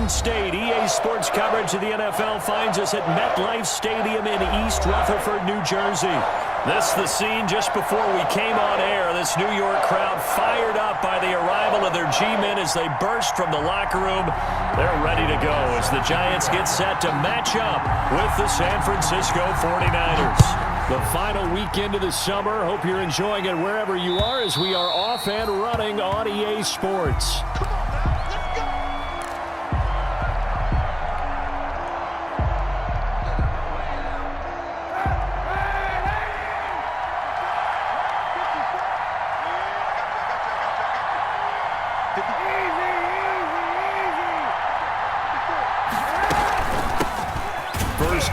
Garden State. EA Sports coverage of the NFL finds us at MetLife Stadium in East Rutherford, New Jersey. This is the scene just before we came on air. This New York crowd fired up by the arrival of their G-men as they burst from the locker room. They're ready to go as the Giants get set to match up with the San Francisco 49ers. The final weekend of the summer. Hope you're enjoying it wherever you are as we are off and running on EA Sports.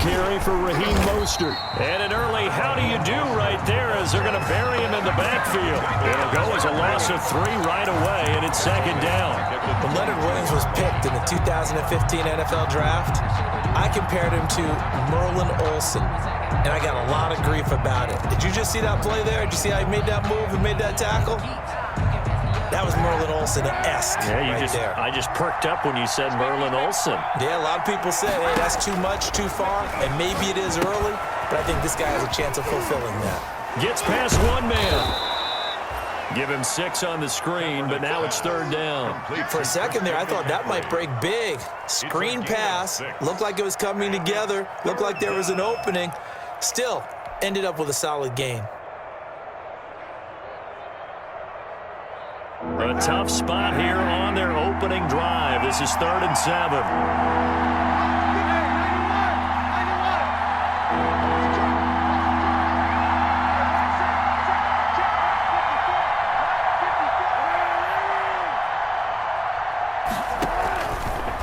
Carry for Raheem Mostert. And an early how do you do right there as they're going to bury him in the backfield. It'll go as a loss of 3 right away, and it's second down. When Leonard Williams was picked in the 2015 NFL Draft, I compared him to Merlin Olsen, and I got a lot of grief about it. Did you just see that play there? Did you see how he made that move and made that tackle? That was Merlin Olsen-esque there. I just perked up when you said Merlin Olsen. Yeah, a lot of people said, hey, that's too much, too far, and maybe it is early, but I think this guy has a chance of fulfilling that. Gets past one man. Give him 6 on the screen, but now it's third down. For a second there, I thought that might break big. Screen pass, looked like it was coming together, looked like there was an opening. Still, ended up with a solid gain. A tough spot here on their opening drive. This is 3rd and 7.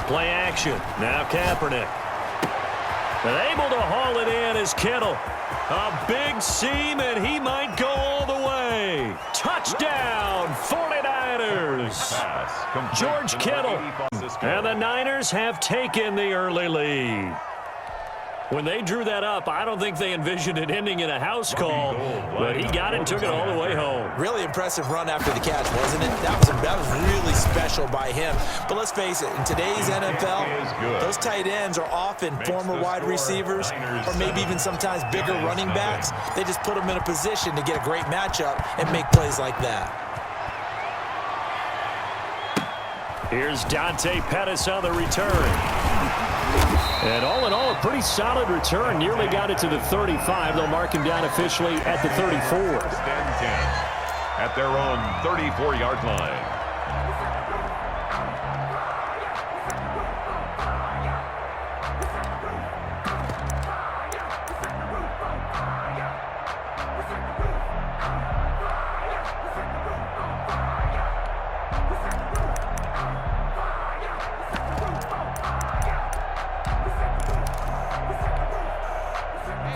Play action. Now Kaepernick. And able to haul it in is Kittle. A big seam, and he might go all the way. Touchdown, 49ers. George Kittle. And the Niners have taken the early lead. When they drew that up, I don't think they envisioned it ending in a house call, but he got it and took it all the way home. Really impressive run after the catch, wasn't it? That was really special by him. But let's face it, in today's NFL, those tight ends are often former wide receivers or maybe even sometimes bigger running backs. They just put them in a position to get a great matchup and make plays like that. Here's Dante Pettis on the return. And all in all, a pretty solid return. Nearly got it to the 35. They'll mark him down officially at the 34. Stand 10 at their own 34-yard line.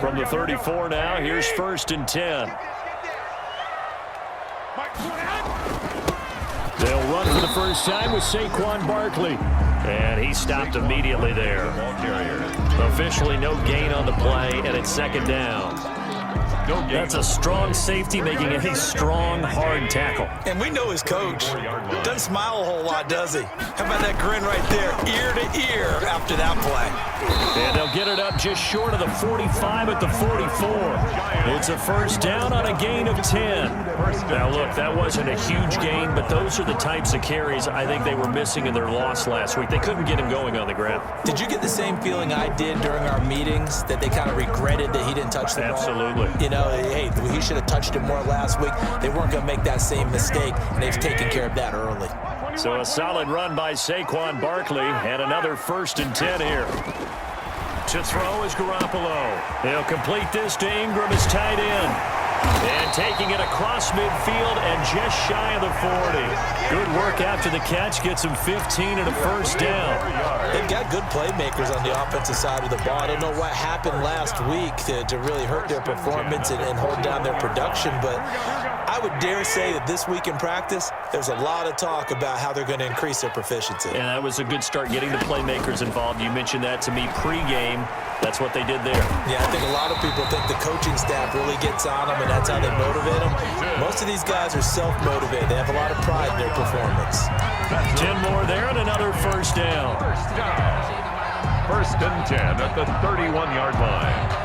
From the 34 now, here's 1st and 10. They'll run for the first time with Saquon Barkley. And he stopped immediately there. Officially no gain on the play, and it's second down. That's a strong safety making a strong, hard tackle. And we know his coach. Doesn't smile a whole lot, does he? How about that grin right there, ear to ear after that play? And they'll get it up just short of the 45 at the 44. It's a first down on a gain of 10. Now, look, that wasn't a huge gain, but those are the types of carries I think they were missing in their loss last week. They couldn't get him going on the ground. Did you get the same feeling I did during our meetings, that they kind of regretted that he didn't touch the ball? Absolutely. You know, hey, he should have touched it more last week. They weren't going to make that same mistake, and they've taken care of that early. So a solid run by Saquon Barkley, and another 1st and 10 here. To throw is Garoppolo. They'll complete this to Ingram as tight end. And taking it across midfield and just shy of the 40. Good work after the catch. Gets him 15 and a first down. They've got good playmakers on the offensive side of the ball. I don't know what happened last week to really hurt their performance and hold down their production, but I would dare say that this week in practice, there's a lot of talk about how they're going to increase their proficiency. And that was a good start getting the playmakers involved. You mentioned that to me pregame. That's what they did there. Yeah, I think a lot of people think the coaching staff really gets on them, and that's how they motivate them. Most of these guys are self-motivated. They have a lot of pride in their performance. 10 more there and another first down. First and 10 at the 31-yard line.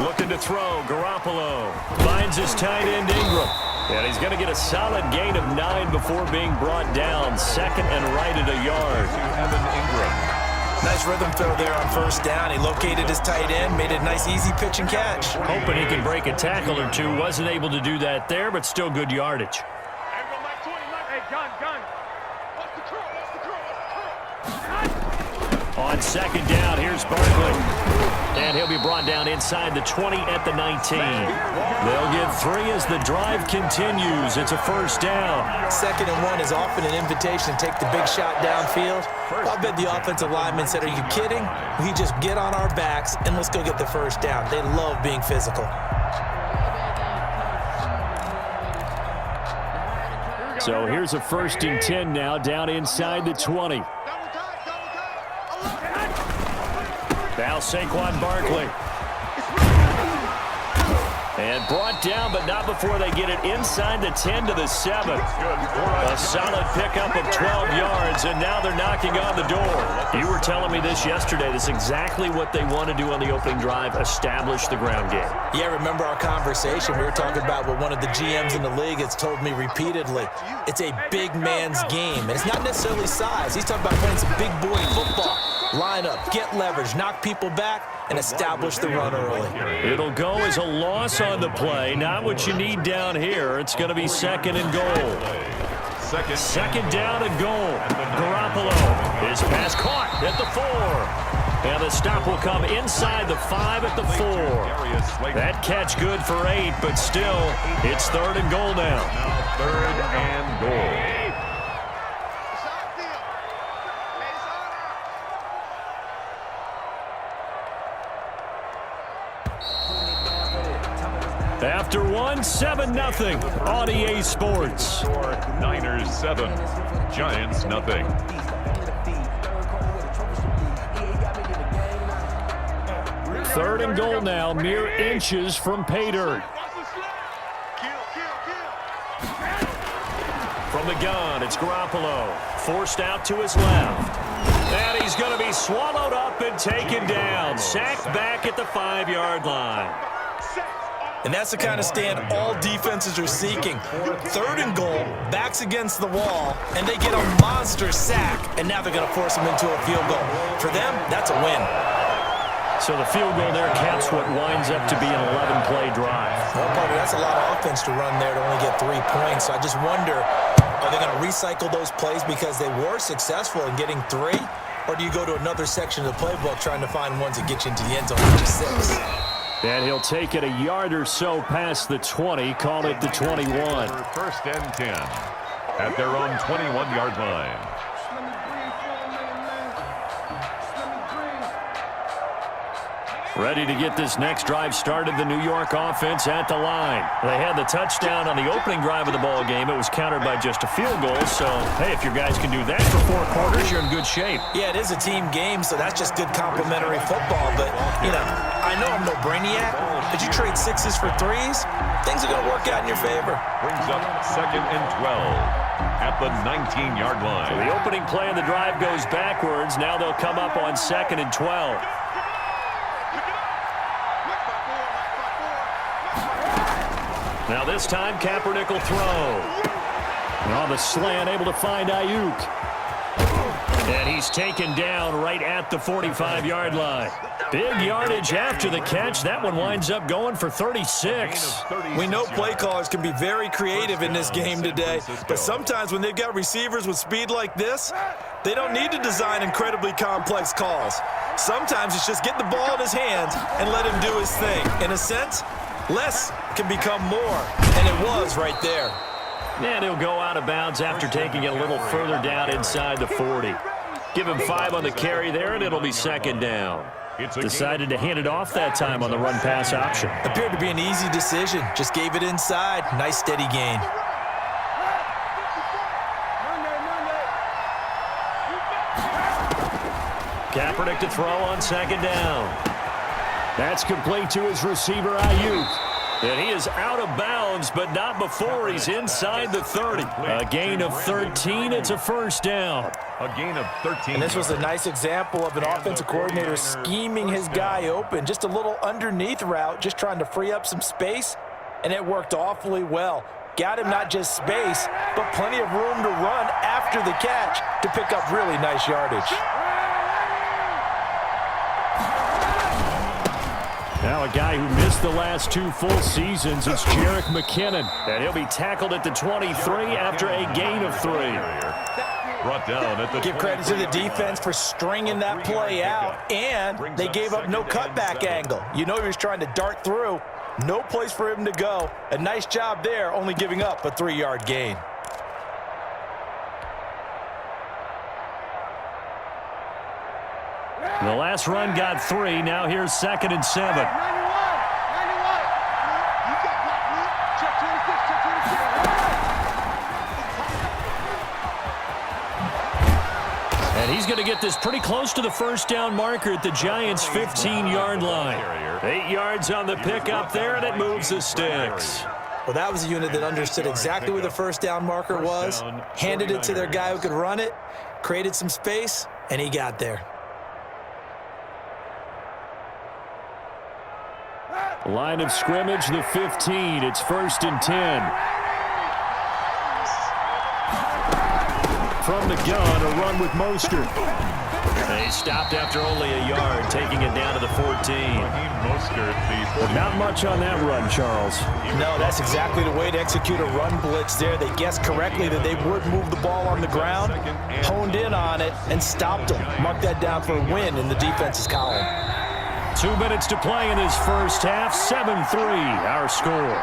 Looking to throw, Garoppolo finds his tight end Ingram. And he's going to get a solid gain of 9 before being brought down. Second and right at a yard. Evan Ingram. Nice rhythm throw there on first down. He located his tight end, made it a nice easy pitch and catch. Hoping he can break a tackle or two. Wasn't able to do that there, but still good yardage. Hey, gun. What's the curl? On second down, here's Barkley. And he'll be brought down inside the 20 at the 19. They'll get 3 as the drive continues. It's a first down. Second and 1 is often an invitation to take the big shot downfield. I bet the offensive lineman said, are you kidding? We just get on our backs and let's go get the first down. They love being physical. So here's a first and 10 now down inside the 20. Now Saquon Barkley. And brought down, but not before they get it inside the 10 to the 7. A solid pickup of 12 yards, and now they're knocking on the door. You were telling me this yesterday. This is exactly what they want to do on the opening drive, establish the ground game. Yeah, remember our conversation. We were talking about what one of the GMs in the league has told me repeatedly. It's a big man's game, and it's not necessarily size. He's talking about playing some big boy football. Line up, get leverage, knock people back, and establish the run early. It'll go as a loss on the play. Not what you need down here. It's going to be second and goal. Second down and goal. Garoppolo. His pass caught at the 4. And the stop will come inside the 5 at the 4. That catch good for 8, but still, it's third and goal now. Third and goal. After 1, 7-0 on EA Sports. Niners 7, Giants nothing. Third and goal now, mere inches from pay dirt. From the gun, it's Garoppolo. Forced out to his left. And he's going to be swallowed up and taken down. Sacked back at the 5-yard line. And that's the kind of stand all defenses are seeking. Third and goal, backs against the wall, and they get a monster sack, and now they're going to force them into a field goal. For them, that's a win. So the field goal there caps what winds up to be an 11-play drive. Well, Parker, that's a lot of offense to run there to only get 3 points. So I just wonder, are they going to recycle those plays because they were successful in getting 3? Or do you go to another section of the playbook trying to find ones that get you into the end zone for 6? And he'll take it a yard or so past the 20, call it the 21. First and 10 at their own 21-yard line. Ready to get this next drive started, the New York offense at the line. They had the touchdown on the opening drive of the ball game. It was countered by just a field goal. So, hey, if your guys can do that for 4 quarters, you're in good shape. Yeah, it is a team game, so that's just good complimentary football. But, you know, I know I'm no brainiac, but you trade 6s for 3s, things are going to work out in your favor. Brings up second and 12 at the 19-yard line. So the opening play of the drive goes backwards. Now they'll come up on second and 12. Now this time, Kaepernick will throw. On the slant, able to find Ayuk. And he's taken down right at the 45-yard line. Big yardage after the catch. That one winds up going for 36. We know play callers can be very creative in this game today, but sometimes when they've got receivers with speed like this, they don't need to design incredibly complex calls. Sometimes it's just get the ball in his hands and let him do his thing. In a sense, less can become more, and it was right there. And he'll go out of bounds after taking it a little further down inside the 40. Give him 5 on the carry there, and it'll be second down. Decided to hand it off that time on the run-pass option. Appeared to be an easy decision. Just gave it inside. Nice steady gain. Kaepernick to throw on second down. That's complete to his receiver, Ayuk. And he is out of bounds, but not before he's inside the 30. A gain of 13. It's a first down. A gain of 13. And this was a nice example of an offensive coordinator scheming his guy open. Just a little underneath route, just trying to free up some space, and it worked awfully well. Got him not just space, but plenty of room to run after the catch to pick up really nice yardage. Now a guy who missed the last 2 full seasons, it's Jerick McKinnon. And he'll be tackled at the 23 after a gain of 3. Brought down at the Give credit to the defense for stringing that play out, and they gave up no cutback angle. You know he was trying to dart through. No place for him to go. A nice job there, only giving up a 3-yard gain. The last run got 3. Now here's 2nd and 7. 91. You got blocked. Check 26, check 26. And he's going to get this pretty close to the first down marker at the Giants' 15-yard line. 8 yards on the pickup there, and it moves the sticks. Well, that was a unit that understood exactly where the first down marker was, handed it to their guy who could run it, created some space, and he got there. Line of scrimmage, the 15. It's 1st and 10. From the gun, a run with Mostert. They stopped after only a yard, taking it down to the 14. Not much on that run, Charles. No, that's exactly the way to execute a run blitz there. They guessed correctly that they would move the ball on the ground, honed in on it, and stopped them. Mark that down for a win in the defense's column. 2 minutes to play in this first half. 7-3, our score.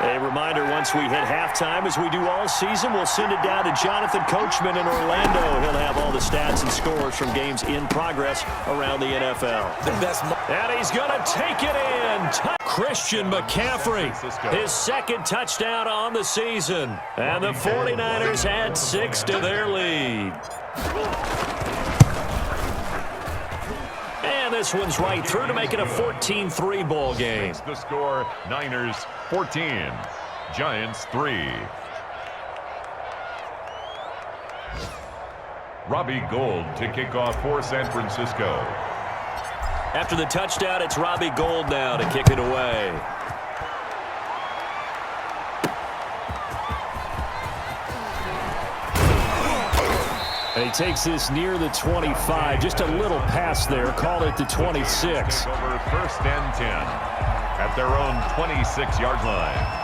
A reminder, once we hit halftime, as we do all season, we'll send it down to Jonathan Coachman in Orlando. He'll have all the stats and scores from games in progress around the NFL. The best. And he's going to take it in. Christian McCaffrey, his 2nd touchdown on the season. And the 49ers add 6 to their lead. And this one's right through to make it a 14-3 ball game. The score, Niners 14, Giants 3. Robbie Gould to kick off for San Francisco. After the touchdown, it's Robbie Gould now to kick it away. And he takes this near the 25. Just a little pass there. Call it the 26. Over 1st and 10 at their own 26-yard line.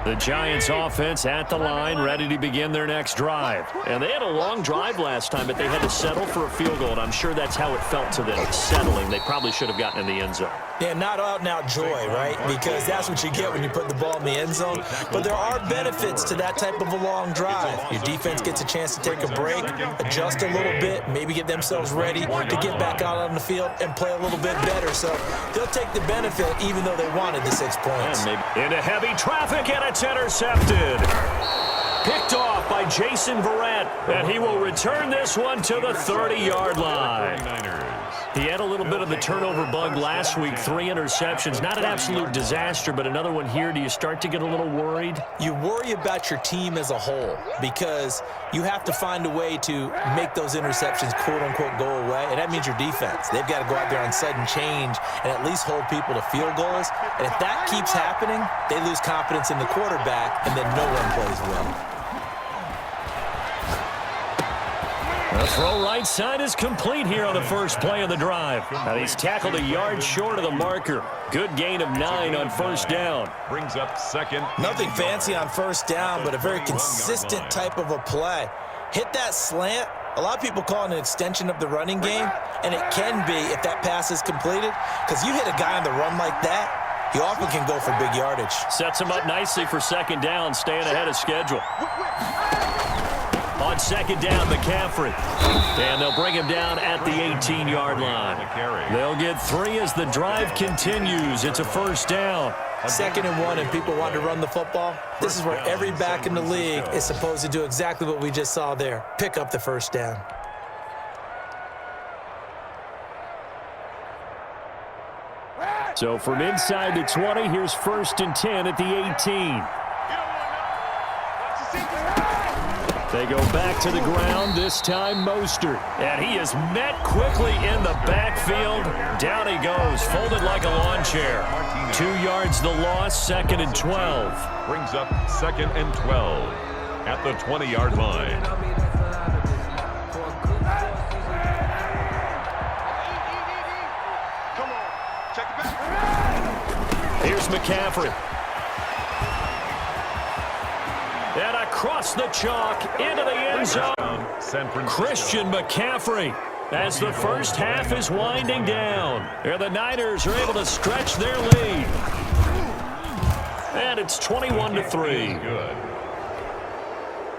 The Giants offense at the line, ready to begin their next drive. And they had a long drive last time, but they had to settle for a field goal, and I'm sure that's how it felt to them, settling. They probably should have gotten in the end zone. Yeah, not out-and-out joy, right? Because that's what you get when you put the ball in the end zone. But there are benefits to that type of a long drive. Your defense gets a chance to take a break, adjust a little bit, maybe get themselves ready to get back out on the field and play a little bit better. So they'll take the benefit even though they wanted the 6 points. Into heavy traffic, and it's intercepted. Picked off by Jason Verrett, and he will return this one to the 30-yard line. He had a little bit of the turnover bug last week, 3 interceptions. Not an absolute disaster, but another one here. Do you start to get a little worried? You worry about your team as a whole because you have to find a way to make those interceptions, quote-unquote, go away, and that means your defense. They've got to go out there on sudden change and at least hold people to field goals. And if that keeps happening, they lose confidence in the quarterback, and then no one plays well. The throw right side is complete here on the first play of the drive. And he's tackled a yard short of the marker. Good gain of 9 on first down. Brings up second. Nothing fancy on first down, but a very consistent type of a play. Hit that slant. A lot of people call it an extension of the running game, and it can be if that pass is completed, because you hit a guy on the run like that, he often can go for big yardage. Sets him up nicely for second down, staying ahead of schedule. On second down, McCaffrey. And they'll bring him down at the 18-yard line. They'll get 3 as the drive continues. It's a first down. 2nd and 1, and people want to run the football. This is where every back in the league is supposed to do exactly what we just saw there. Pick up the first down. So from inside the 20, here's 1st and 10 at the 18. They go back to the ground, this time Mostert. And he is met quickly in the backfield. Down he goes, folded like a lawn chair. 2 yards the loss, 2nd and 12. Brings up 2nd and 12 at the 20-yard line. Come on, check it back. Here's McCaffrey. And across the chalk into the end zone. Christian McCaffrey as the first half is winding down. And the Niners are able to stretch their lead. And it's 21-3. Good.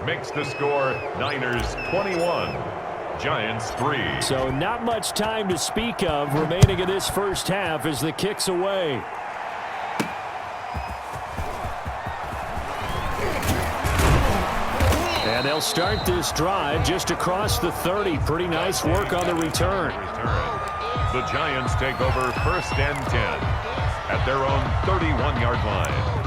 Makes the score Niners 21, Giants 3. So not much time to speak of remaining in this first half as the kick's away. And they'll start this drive just across the 30. Pretty nice work on the return. The Giants take over 1st and 10 at their own 31-yard line.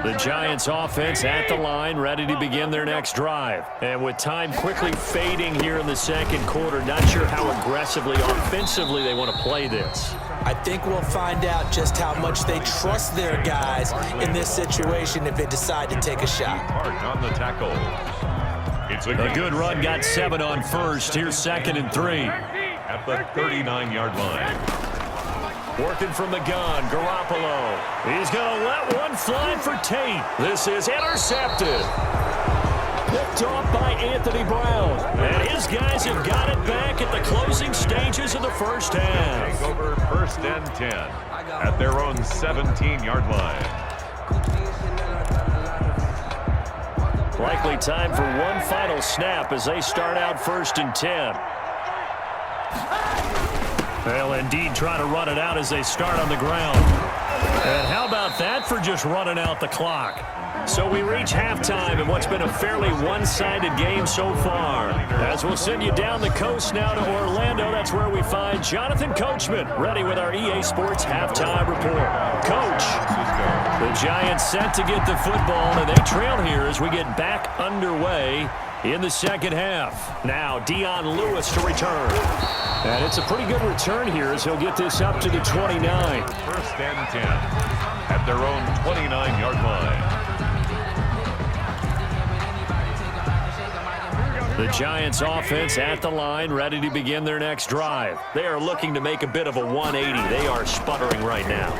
The Giants offense at the line, ready to begin their next drive. And with time quickly fading here in the second quarter, not sure how aggressively, offensively they want to play this. I think we'll find out just how much they trust their guys in this situation if they decide to take a shot. Hard on the tackle. It's a good run, got 7 on first. Here's 2nd and 3. At the 39-yard line. Working from the gun, Garoppolo. He's going to let one fly for Tate. This is intercepted. Picked off by Anthony Brown. And his guys have got it back at the closing stages of the first half. Take over 1st and 10 at their own 17-yard line. Likely time for one final snap as they start out 1st and 10. They'll indeed try to run it out as they start on the ground. And how about that for just running out the clock? So we reach halftime in what's been a fairly one-sided game so far. As we'll send you down the coast now to Orlando, that's where we find Jonathan Coachman, ready with our EA Sports Halftime Report. Coach, the Giants set to get the football, and they trail here as we get back underway in the second half. Now Dion Lewis to return. And it's a pretty good return here as he'll get this up to the 29. 1st and 10 at their own 29-yard line. The Giants offense at the line, ready to begin their next drive. They are looking to make a bit of a 180. They are sputtering right now.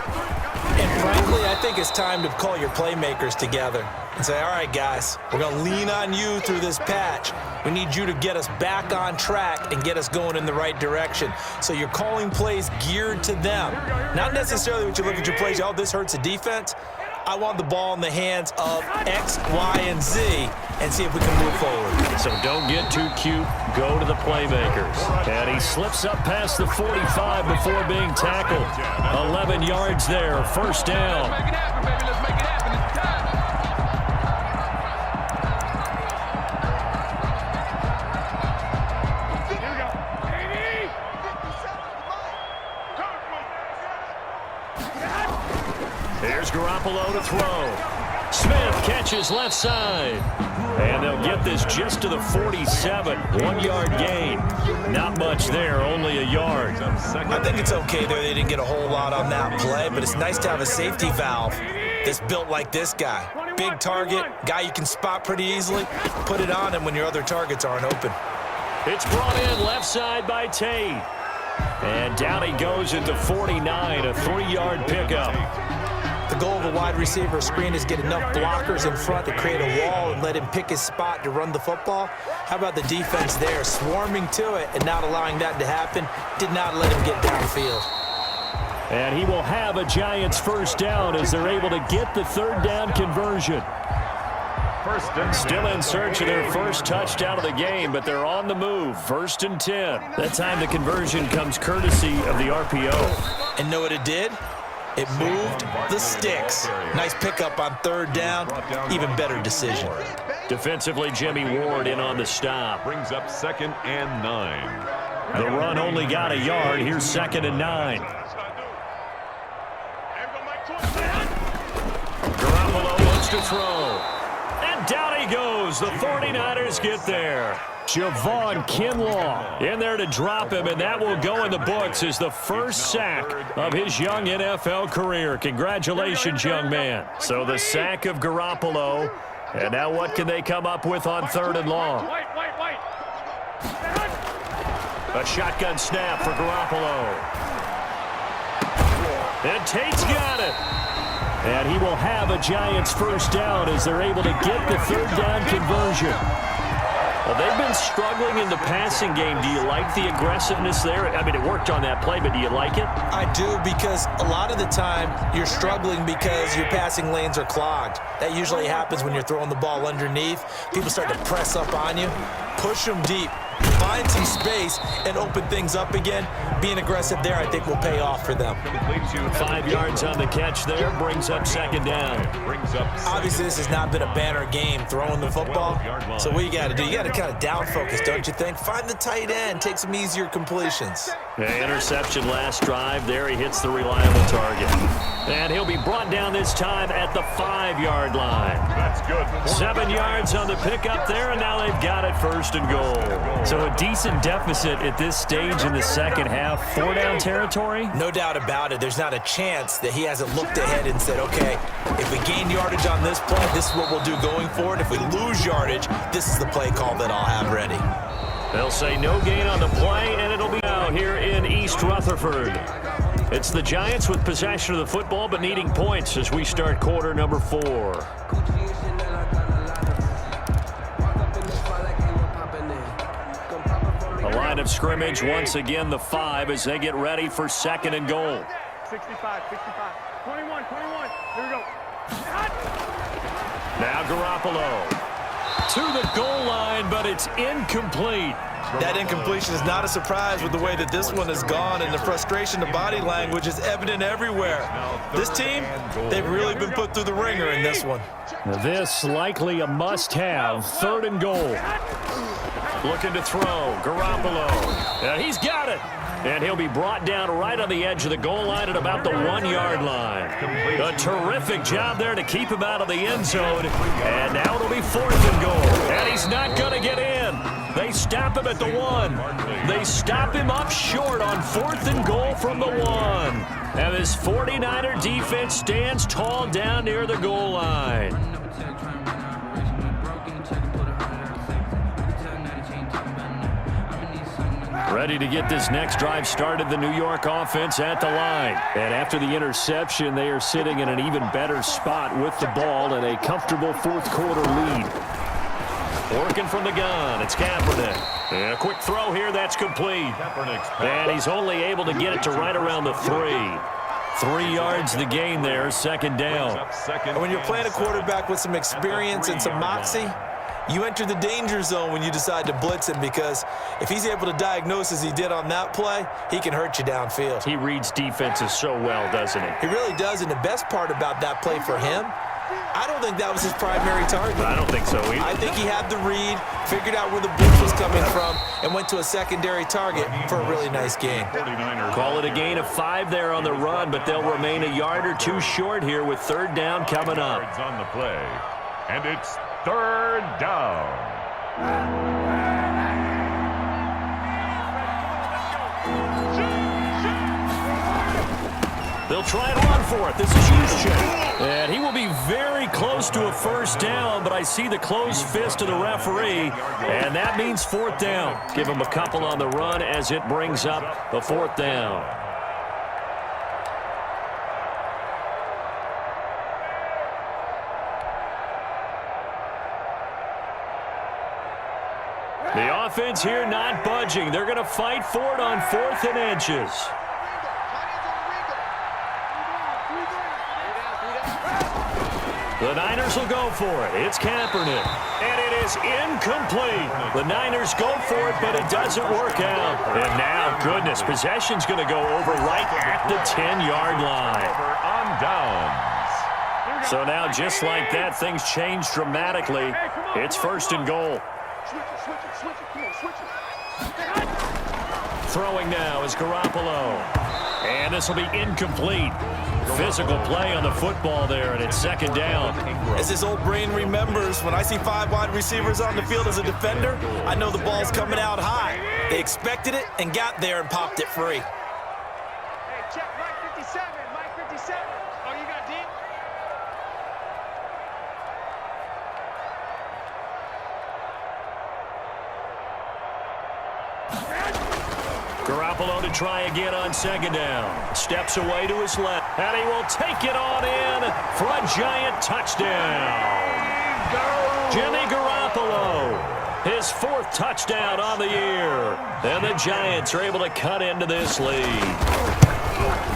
And frankly, I think it's time to call your playmakers together and say, all right, guys, we're going to lean on you through this patch. We need you to get us back on track and get us going in the right direction. So you're calling plays geared to them. Not necessarily when you look at your plays, oh, this hurts the defense. I want the ball in the hands of X, Y, and Z and see if we can move forward. So don't get too cute. Go to the playmakers. And he slips up past the 45 before being tackled. 11 yards there, first down. Let's make it happen, baby. Let's make it happen. It's time. Here's Garoppolo to throw. Smith catches left side. And they'll get this just to the 47. 1-yard gain. Not much there, only a yard. I think it's okay there. They didn't get a whole lot on that play, but it's nice to have a safety valve that's built like this guy. Big target, guy you can spot pretty easily. Put it on him when your other targets aren't open. It's brought in left side by Tate. And down he goes into 49, a 3-yard pickup. The goal of a wide receiver screen is get enough blockers in front to create a wall and let him pick his spot to run the football. How about the defense there, swarming to it and not allowing that to happen? Did not let him get downfield. And he will have a Giants first down as they're able to get the third down conversion. Still in search of their first touchdown of the game, but they're on the move. 1st and 10. That time the conversion comes courtesy of the RPO. And know what it did? It moved the sticks. Nice pickup on 3rd down. Even better decision. Defensively, Jimmy Ward in on the stop. Brings up 2nd and 9. The run only got a yard. Here's 2nd and 9. Garoppolo looks to throw. And down he goes. The 49ers get there. Javon Kinlaw in there to drop him, and that will go in the books as the first sack of his young NFL career. Congratulations, young man. So the sack of Garoppolo, and now what can they come up with on 3rd and long? A shotgun snap for Garoppolo. And Tate's got it. And he will have a Giants first down as they're able to get the 3rd down conversion. Well, they've been struggling in the passing game. Do you like the aggressiveness there? I mean, it worked on that play, but do you like it? I do, because a lot of the time you're struggling because your passing lanes are clogged. That usually happens when you're throwing the ball underneath. People start to press up on you. Push them deep. Find some space and open things up again. Being aggressive there, I think, will pay off for them. 5 yards on the catch there. Brings up 2nd down. Obviously, this has not been a banner game throwing the football. So what you got to do, you got to kind of down focus, don't you think? Find the tight end. Take some easier completions. Interception last drive. There he hits the reliable target. And he'll be brought down this time at the 5-yard line. That's good. 7 yards on the pickup there, and now they've got it 1st and goal. So a decent deficit at this stage in the second half. 4-down territory? No doubt about it. There's not a chance that he hasn't looked ahead and said, okay, if we gain yardage on this play, this is what we'll do going forward. If we lose yardage, this is the play call that I'll have ready. They'll say no gain on the play, and it'll be now here in East Rutherford. It's the Giants with possession of the football, but needing points as we start quarter number 4. The line of scrimmage, once again, the 5 as they get ready for 2nd and goal. 65, 21. Here we go. Now Garoppolo to the goal line, but it's incomplete. That incompletion is not a surprise with the way that this one has gone, and the frustration, the body language is evident everywhere. This team, they've really been put through the ringer in this one. This likely a must-have. 3rd and goal. Looking to throw. Garoppolo. And he's got it. And he'll be brought down right on the edge of the goal line at about the 1-yard line. A terrific job there to keep him out of the end zone. And now it'll be 4th and goal. And he's not going to get in. They stop him at the 1. They stop him up short on 4th and goal from the 1. And this 49er defense stands tall down near the goal line. Ready to get this next drive started, the New York offense at the line. And after the interception, they are sitting in an even better spot with the ball and a comfortable 4th quarter lead. Working from the gun, it's Kaepernick. And a quick throw here, that's complete. And he's only able to get it to right around the 3. 3 yards the gain there, 2nd down. And when you're playing a quarterback with some experience and some moxie, you enter the danger zone when you decide to blitz him, because if he's able to diagnose as he did on that play, he can hurt you downfield. He reads defenses so well, doesn't he? He really does, and the best part about that play for him I don't think that was his primary target. I don't think so either. I think he had the read, figured out where the blitz was coming from, and went to a secondary target for a really nice gain. Call it a gain of 5 there on the run, but they'll remain a yard or two short here with third down coming up. On the play, and it's third down. They'll try and run for it. This is Juszczyk. And he will be very close to a first down, but I see the closed fist of the referee, and that means fourth down. Give him a couple on the run as it brings up the fourth down. The offense here not budging. They're going to fight for it on 4th and inches. The Niners will go for it. It's Kaepernick. And it is incomplete. The Niners go for it, but it doesn't work out. And now, goodness, possession's going to go over right at the 10-yard line. On downs. So now, just like that, things change dramatically. It's 1st and goal. Throwing now is Garoppolo. And this will be incomplete. Physical play on the football there, and it's 2nd down. As his old brain remembers, when I see 5 wide receivers on the field as a defender, I know the ball's coming out high. They expected it and got there and popped it free. Hey, check Mike 57. Mike 57. Oh, you got deep? Garoppolo to try again on 2nd down. Steps away to his left, and he will take it on in for a giant touchdown. Jimmy Garoppolo, his 4th touchdown on the year. And the Giants are able to cut into this lead.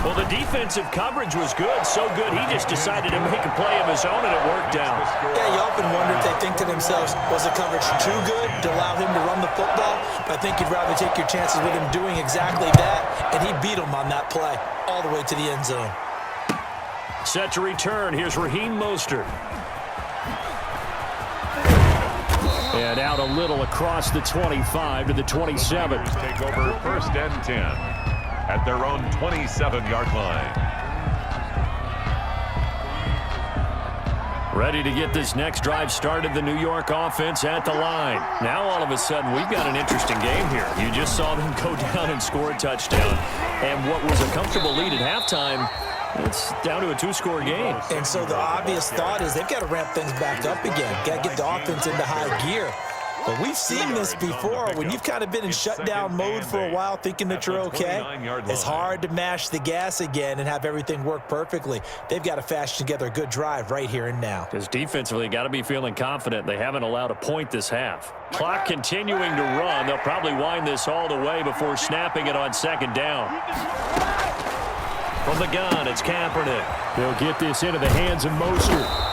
Well, the defensive coverage was good, so good he just decided to make a play of his own, and it worked out. Yeah, you often wonder if they think to themselves, was the coverage too good to allow him to run the football? But I think you'd rather take your chances with him doing exactly that, and he beat him on that play all the way to the end zone. Set to return. Here's Raheem Mostert. And out a little across the 25 to the 27. Take over 1st and 10 at their own 27-yard line. Ready to get this next drive started, the New York offense at the line. Now all of a sudden we've got an interesting game here. You just saw them go down and score a touchdown. And what was a comfortable lead at halftime, it's down to a 2-score game. And so the obvious thought is they've got to ramp things back up again. Got to get the offense into high gear. But we've seen this before. When you've kind of been in shutdown mode for a while thinking that you're okay, it's hard to mash the gas again and have everything work perfectly. They've got to fashion together a good drive right here and now. Because defensively, got to be feeling confident. They haven't allowed a point this half. Clock continuing to run. They'll probably wind this all the way before snapping it on 2nd down. From the gun, it's Kaepernick. They'll get this into the hands of Mostert.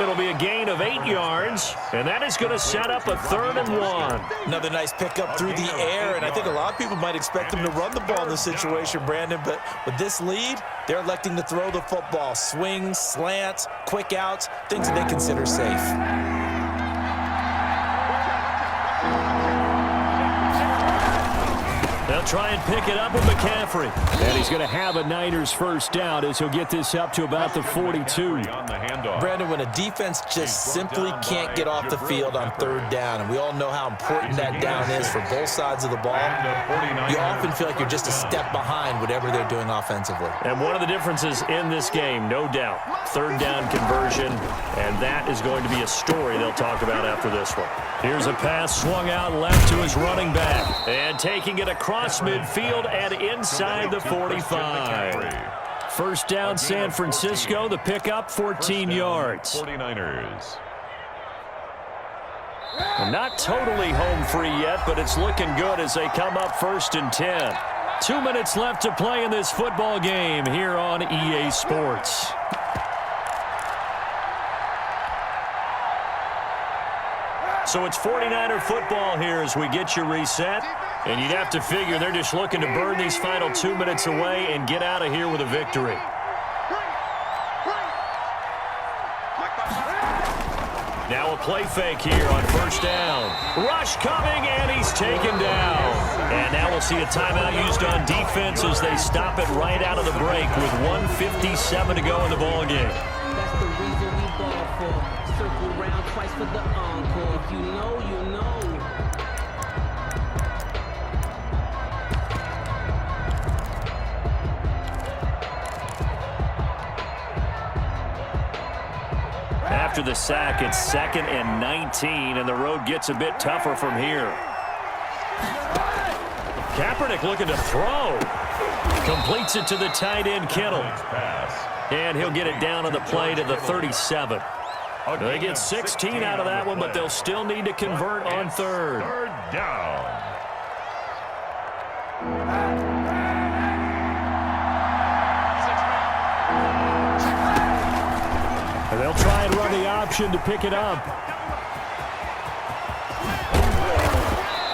It'll be a gain of 8 yards, and that is going to set up a 3rd and 1. Another nice pickup through the air, and I think a lot of people might expect him to run the ball in this situation, Brandon, but with this lead, they're electing to throw the football. Swings, slants, quick outs, things that they consider safe. They'll try and pick it up with McCaffrey. And he's going to have a Niners first down as he'll get this up to about the 42. Brandon, when a defense just simply can't get off the field on 3rd down, and we all know how important that down is for both sides of the ball, you often feel like you're just a step behind whatever they're doing offensively. And one of the differences in this game, no doubt, 3rd down conversion, and that is going to be a story they'll talk about after this one. Here's a pass swung out left to his running back, and taking it across midfield and inside the 45. First down, San Francisco. The pickup, 14 yards. 49ers. Not totally home free yet, but it's looking good as they come up 1st and 10. 2 minutes left to play in this football game here on EA Sports. So it's 49er football here as we get you reset. And you'd have to figure they're just looking to burn these final 2 minutes away and get out of here with a victory. play fake here on first down. Rush coming, and he's taken down. And now we'll see a timeout used on defense as they stop it right out of the break with 1:57 to go in the ballgame. That's the reason we ball for. Circle round twice for the encore. If you know, you know. After the sack, it's 2nd and 19, and the road gets a bit tougher from here. Kaepernick looking to throw. Completes it to the tight end, Kittle. And he'll get it down on the play to the 37. They get 16 out of that one, but they'll still need to convert on third. Third down. And they'll try and run the option to pick it up.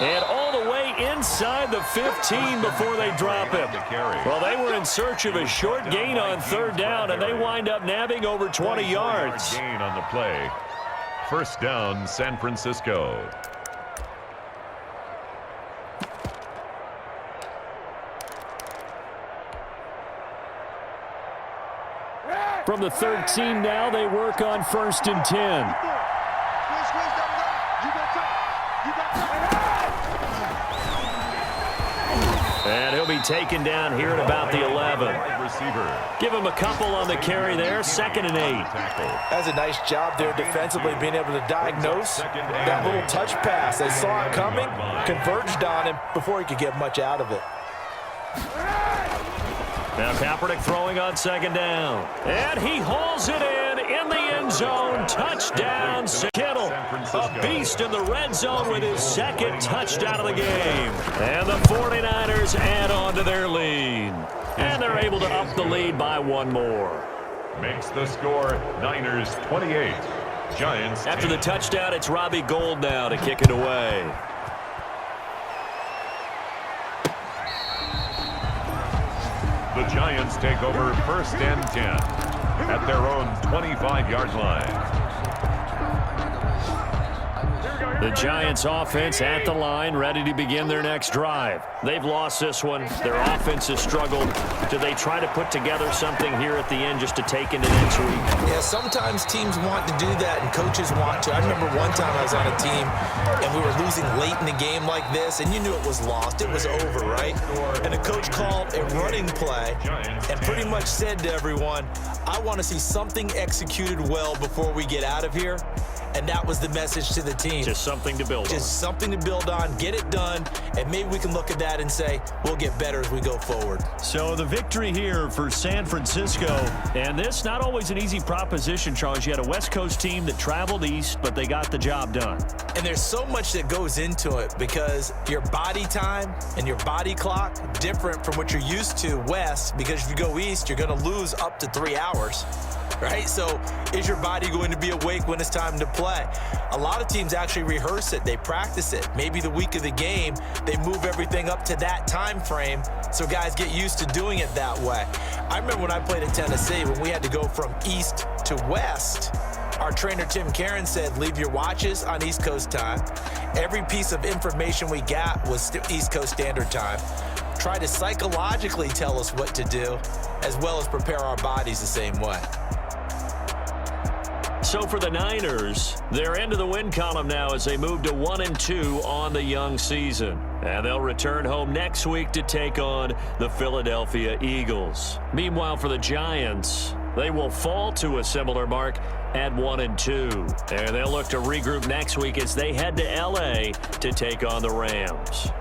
And all the way inside the 15 before they drop him. Well, they were in search of a short gain on third down, and they wind up nabbing over 20 yards. Gain on the play. First down, San Francisco. From the 13 now, they work on 1st and 10. And he'll be taken down here at about the 11. Give him a couple on the carry there, 2nd and 8. That's a nice job there defensively, being able to diagnose that little touch pass. They saw it coming, converged on him before he could get much out of it. Now Kaepernick throwing on 2nd down. And he hauls it in the end zone. Touchdown, Kittle. A beast in the red zone with his 2nd touchdown of the game. And the 49ers add on to their lead. And they're able to up the lead by one more. Makes the score Niners 28. Giants. After the touchdown, it's Robbie Gould now to kick it away. The Giants take over 1st and 10 at their own 25-yard line. The Giants offense at the line, ready to begin their next drive. They've lost this one. Their offense has struggled. Do they try to put together something here at the end just to take into next week? Yeah, sometimes teams want to do that and coaches want to. I remember one time I was on a team and we were losing late in the game like this, and you knew it was lost. It was over, right? And the coach called a running play and pretty much said to everyone, I want to see something executed well before we get out of here. And that was the message to the team. Just something to build on. Just something to build on, get it done, and maybe we can look at that and say, we'll get better as we go forward. So the victory here for San Francisco, and this not always an easy proposition, Charles. You had a West Coast team that traveled east, but they got the job done. And there's so much that goes into it because your body time and your body clock different from what you're used to west, because if you go east, you're going to lose up to 3 hours. Right? So is your body going to be awake when it's time to play? A lot of teams actually rehearse it. They practice it. Maybe the week of the game, they move everything up to that time frame so guys get used to doing it that way. I remember when I played at Tennessee, when we had to go from east to west, our trainer, Tim Karen, said, leave your watches on East Coast time. Every piece of information we got was East Coast Standard Time. Try to psychologically tell us what to do, as well as prepare our bodies the same way. So for the Niners, they're into the win column now as they move to 1-2 on the young season. And they'll return home next week to take on the Philadelphia Eagles. Meanwhile, for the Giants, they will fall to a similar mark at 1-2. And they'll look to regroup next week as they head to L.A. to take on the Rams.